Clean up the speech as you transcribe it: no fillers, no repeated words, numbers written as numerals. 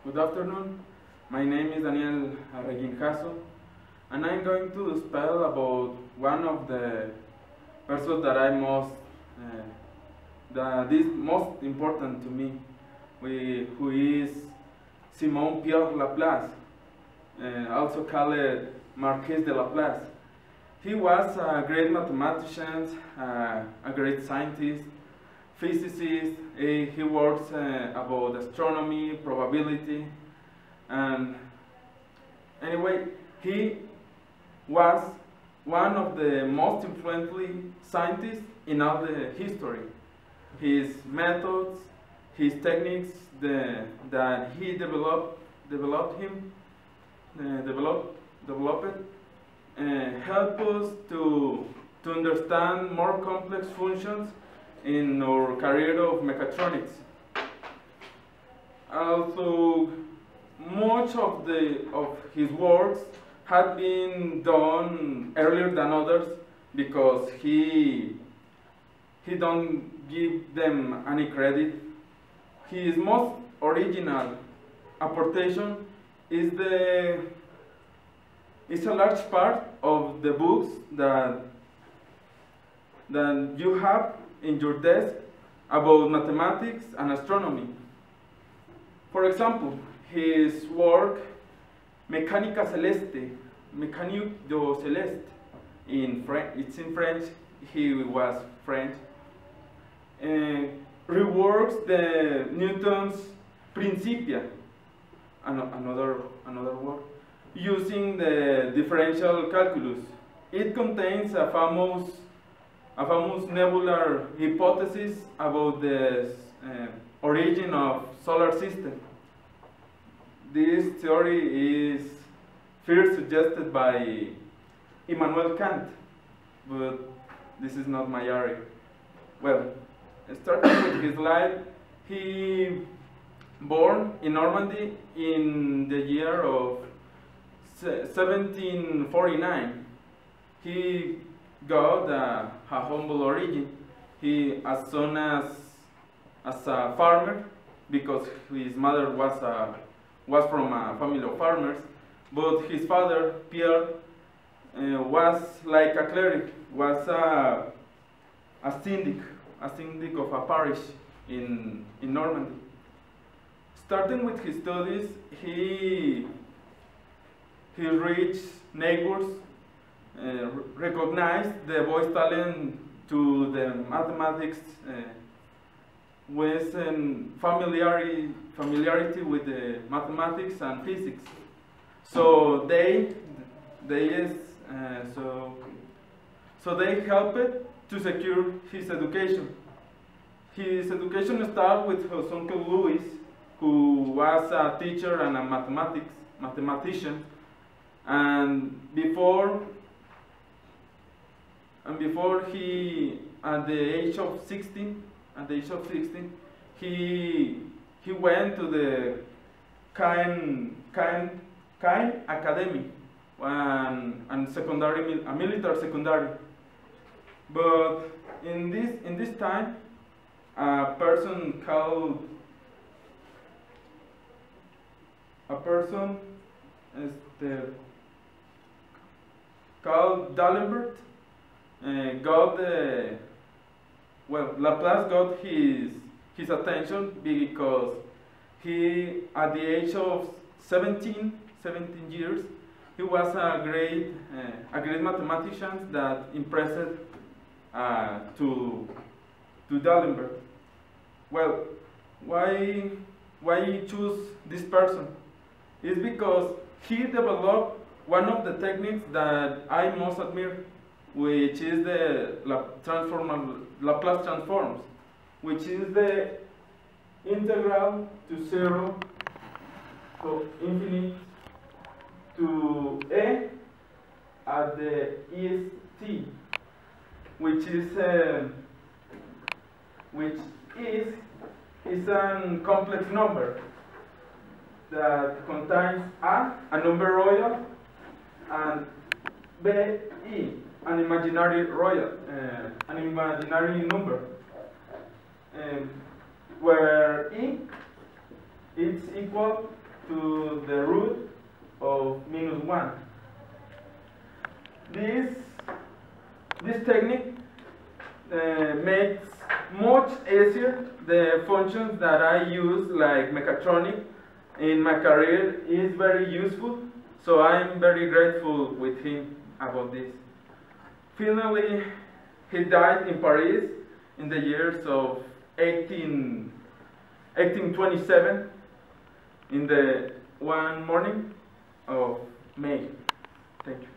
Good afternoon. My name is Daniel Reguinjazo, and I'm going to spell about one of the persons that I that is most important to me, who is Simon Pierre Laplace, also called Marquis de Laplace. He was a great mathematician, a great scientist, physicist. He works about astronomy, probability, and anyway, he was one of the most influential scientists in all the history. His methods, his techniques that he developed help us to understand more complex functions in our career of mechatronics. Also, much of his works had been done earlier than others because he don't give them any credit. His most original apportation is a large part of the books that you have in your desk about mathematics and astronomy. For example, his work Mécanique de Céleste, it's in French, he was French, reworks the Newton's Principia, another word, using the differential calculus. It contains a famous nebular hypothesis about the origin of solar system. This theory is first suggested by Immanuel Kant, but this is not my area. Well, starting with his life, he born in Normandy in the year of 1749. He got a humble origin. He, as soon as a farmer, because his mother was from a family of farmers, but his father, Pierre, was like a cleric, was a syndic of a parish in Normandy. Starting with his studies, his rich neighbors recognized the boy's talent to the mathematics with familiarity with the mathematics and physics. So they helped to secure his education. His education started with his uncle Louis, who was a teacher and a mathematician, and before he, at the age of 16, he went to the Caen Academy and a military secondary. But in this time, a person called D'Alembert Laplace got his attention because he, at the age of 17 years, he was a great mathematician that impressed to D'Alembert. Well, why he choose this person? It's because he developed one of the techniques that I most admire, which is the Laplace transforms, which is the integral to 0 to infinite to a at the est, which is a complex number that contains a number royal, and b, an imaginary number, where e is equal to the root of -1. This technique makes much easier the functions that I use, like mechatronic, in my career. Is very useful, so I'm very grateful with him about this. Finally, he died in Paris in the years of 1827 in the one morning of May. Thank you.